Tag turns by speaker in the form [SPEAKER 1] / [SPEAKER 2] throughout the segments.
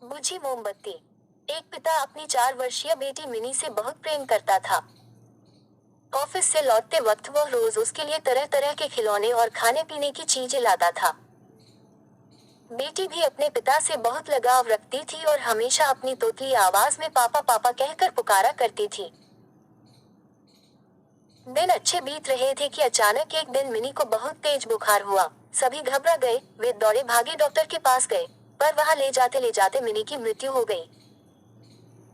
[SPEAKER 1] बुझी मोमबत्ती। एक पिता अपनी 4 वर्षीय बेटी मिनी से बहुत प्रेम करता था। ऑफिस से लौटते वक्त वह रोज उसके लिए तरह तरह के खिलौने और खाने पीने की चीजें लाता था। बेटी भी अपने पिता से बहुत लगाव रखती थी और हमेशा अपनी तोतली आवाज में पापा पापा कहकर पुकारा करती थी। दिन अच्छे बीत रहे थे कि अचानक एक दिन मिनी को बहुत तेज बुखार हुआ। सभी घबरा गए, वे दौड़े भागे डॉक्टर के पास गए, पर वहां ले जाते मिनी की मृत्यु हो गई।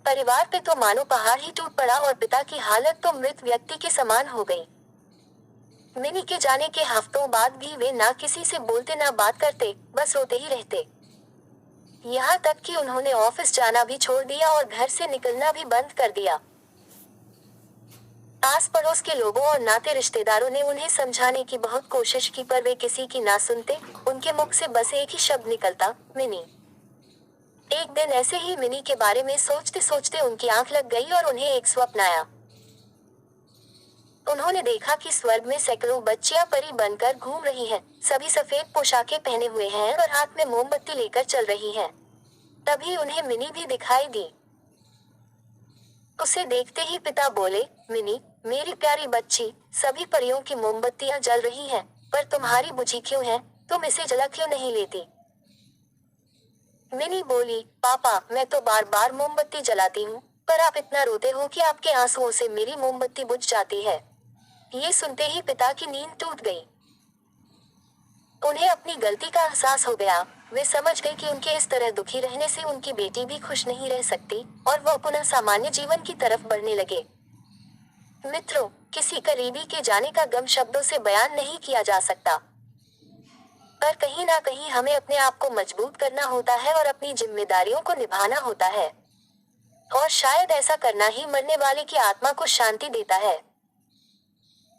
[SPEAKER 1] परिवार पे तो मानो पहाड़ ही टूट पड़ा और पिता की हालत तो मृत व्यक्ति के समान हो गई। मिनी के जाने के हफ्तों बाद भी वे ना किसी से बोलते ना बात करते, बस रोते ही रहते। यहाँ तक कि उन्होंने ऑफिस जाना भी छोड़ दिया और घर से निकलना भी बंद कर दिया। आस पड़ोस के लोगों और नाते रिश्तेदारों ने उन्हें समझाने की बहुत कोशिश की, पर वे किसी की ना सुनते। उनके मुख से बस एक ही शब्द निकलता, मिनी। एक दिन ऐसे ही मिनी के बारे में सोचते सोचते उनकी आंख लग गई और उन्हें एक स्वप्न आया। उन्होंने देखा कि स्वर्ग में सैकड़ों बच्चियां परी बनकर घूम रही हैं, सभी सफेद पोशाकें पहने हुए हैं और हाथ में मोमबत्ती लेकर चल रही हैं। तभी उन्हें मिनी भी दिखाई दी। उसे देखते ही पिता बोले, मिनी, मेरी प्यारी बच्ची, सभी परियों की मोमबत्तियां जल रही हैं, पर तुम्हारी बुझी क्यों है? तुम इसे जला क्यों नहीं लेती? मिनी बोली, पापा, मैं तो बार बार मोमबत्ती जलाती हूँ, पर आप इतना रोते हो कि आपके आंसुओं से मेरी मोमबत्ती बुझ जाती है। ये सुनते ही पिता की नींद टूट गई। उन्हें अपनी गलती का एहसास हो गया। वे समझ गए कि उनके इस तरह दुखी रहने से उनकी बेटी भी खुश नहीं रह सकती, और वह पुनः सामान्य जीवन की तरफ बढ़ने लगे। मित्रों, किसी करीबी के जाने का गम शब्दों से बयान नहीं किया जा सकता, पर कहीं ना कहीं हमें अपने आप को मजबूत करना होता है और अपनी जिम्मेदारियों को निभाना होता है। और शायद ऐसा करना ही मरने वाले की आत्मा को शांति देता है।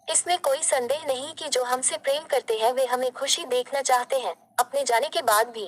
[SPEAKER 1] इसमें कोई संदेह नहीं कि जो हमसे प्रेम करते हैं वे हमें खुशी देखना चाहते हैं, अपने जाने के बाद भी।